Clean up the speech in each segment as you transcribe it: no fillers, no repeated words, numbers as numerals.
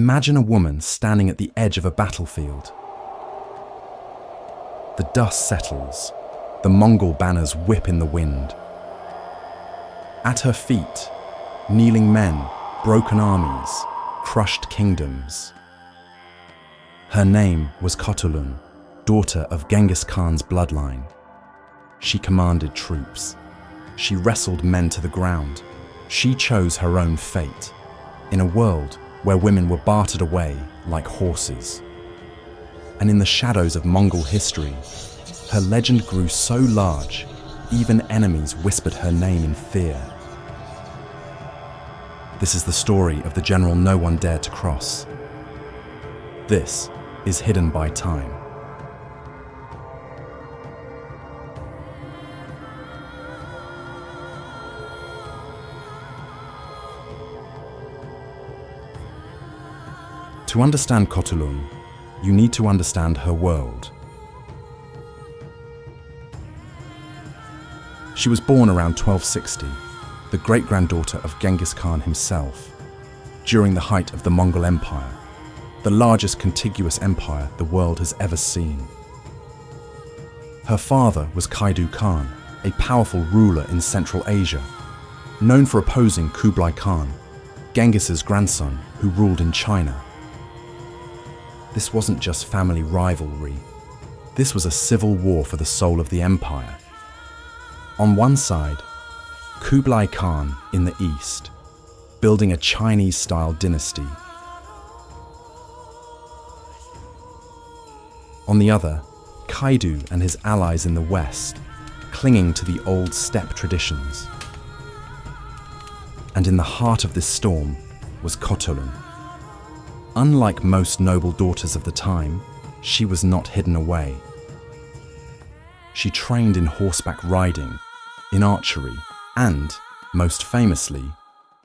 Imagine a woman standing at the edge of a battlefield. The dust settles, the Mongol banners whip in the wind. At her feet, kneeling men, broken armies, crushed kingdoms. Her name was Khotulun, daughter of Genghis Khan's bloodline. She commanded troops. She wrestled men to the ground. She chose her own fate, in a world where women were bartered away like horses. And in the shadows of Mongol history, her legend grew so large, even enemies whispered her name in fear. This is the story of the general no one dared to cross. This is Hidden by Time. To understand Khotulun, you need to understand her world. She was born around 1260, the great-granddaughter of Genghis Khan himself, during the height of the Mongol Empire, the largest contiguous empire the world has ever seen. Her father was Khotulun Khan, a powerful ruler in Central Asia, known for opposing Kublai Khan, Genghis's grandson who ruled in China. This wasn't just family rivalry. This was a civil war for the soul of the empire. On one side, Kublai Khan in the east, building a Chinese-style dynasty. On the other, Khotulun and his allies in the west, clinging to the old steppe traditions. And in the heart of this storm was Khotulun. Unlike most noble daughters of the time, she was not hidden away. She trained in horseback riding, in archery, and, most famously,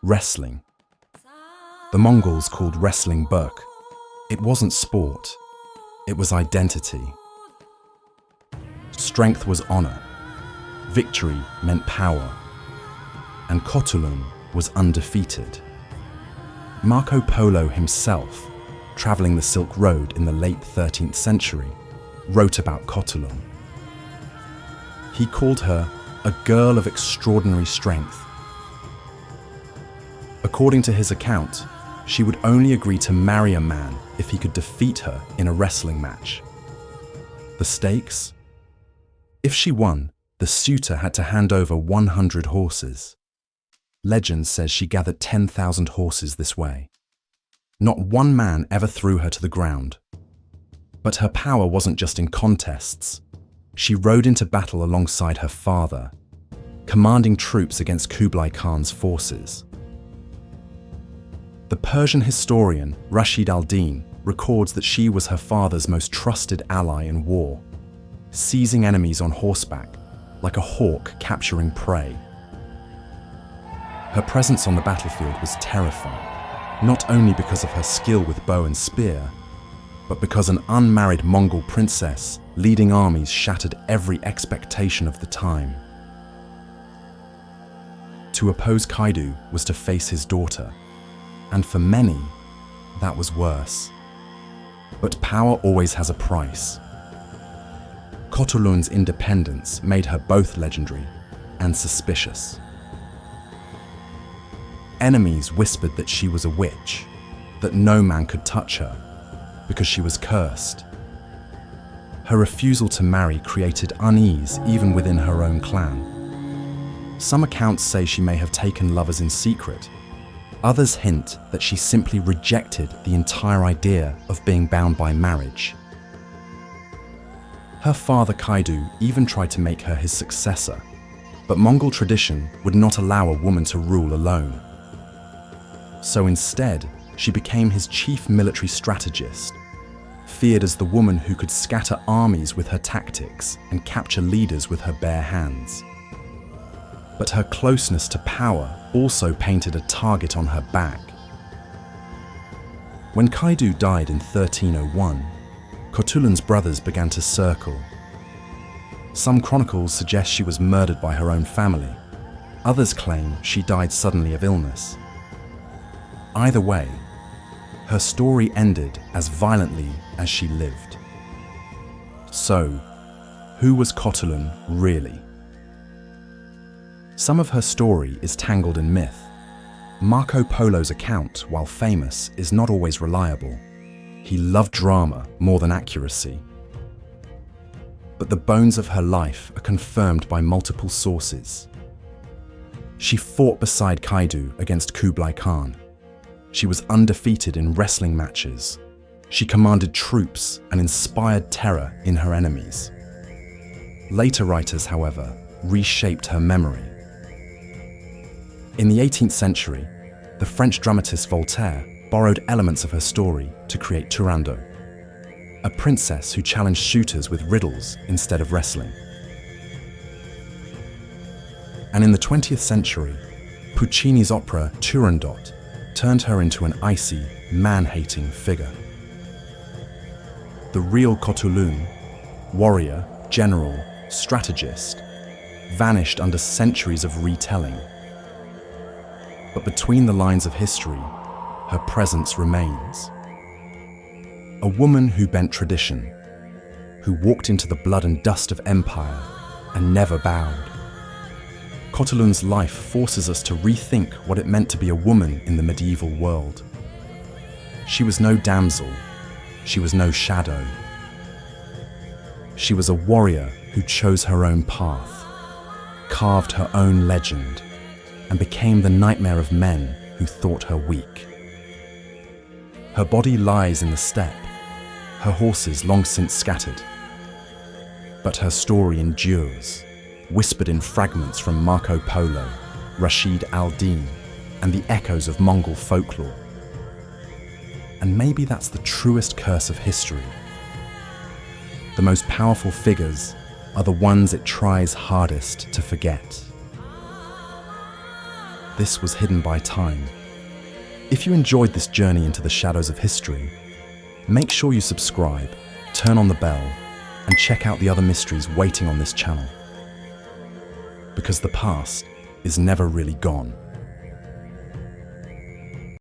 wrestling. The Mongols called wrestling buk. It wasn't sport, it was identity. Strength was honor, victory meant power, and Khotulun was undefeated. Marco Polo himself, traveling the Silk Road in the late 13th century, wrote about Khotulun. He called her a girl of extraordinary strength. According to his account, she would only agree to marry a man if he could defeat her in a wrestling match. The stakes? If she won, the suitor had to hand over 100 horses. Legend says she gathered 10,000 horses this way. Not one man ever threw her to the ground. But her power wasn't just in contests. She rode into battle alongside her father, commanding troops against Kublai Khan's forces. The Persian historian Rashid al-Din records that she was her father's most trusted ally in war, seizing enemies on horseback, like a hawk capturing prey. Her presence on the battlefield was terrifying, not only because of her skill with bow and spear, but because an unmarried Mongol princess leading armies shattered every expectation of the time. To oppose Khotulun was to face his daughter, and for many, that was worse. But power always has a price. Khotulun's independence made her both legendary and suspicious. Enemies whispered that she was a witch, that no man could touch her, because she was cursed. Her refusal to marry created unease even within her own clan. Some accounts say she may have taken lovers in secret. Others hint that she simply rejected the entire idea of being bound by marriage. Her father Khotulun even tried to make her his successor, but Mongol tradition would not allow a woman to rule alone. So instead, she became his chief military strategist, feared as the woman who could scatter armies with her tactics and capture leaders with her bare hands. But her closeness to power also painted a target on her back. When Khotulun died in 1301, Khotulun's brothers began to circle. Some chronicles suggest she was murdered by her own family. Others claim she died suddenly of illness. Either way, Her story ended as violently as she lived. So, who was Khotulun really? Some of her story is tangled in myth. Marco Polo's account, while famous, is not always reliable. He loved drama more than accuracy. But the bones of her life are confirmed by multiple sources. She fought beside Kaidu against Kublai Khan. She was undefeated in wrestling matches. She commanded troops and inspired terror in her enemies. Later writers, however, reshaped her memory. In the 18th century, the French dramatist Voltaire borrowed elements of her story to create Turandot, a princess who challenged shooters with riddles instead of wrestling. And in the 20th century, Puccini's opera Turandot turned her into an icy, man-hating figure. The real Khotulun, warrior, general, strategist, vanished under centuries of retelling. But between the lines of history, her presence remains. A woman who bent tradition, who walked into the blood and dust of empire and never bowed. Khotulun's life forces us to rethink what it meant to be a woman in the medieval world. She was no damsel, she was no shadow. She was a warrior who chose her own path, carved her own legend, and became the nightmare of men who thought her weak. Her body lies in the steppe, her horses long since scattered. But her story endures, whispered in fragments from Marco Polo, Rashid al-Din, and the echoes of Mongol folklore. And maybe that's the truest curse of history. The most powerful figures are the ones it tries hardest to forget. This was Hidden by Time. If you enjoyed this journey into the shadows of history, make sure you subscribe, turn on the bell, and check out the other mysteries waiting on this channel. Because the past is never really gone.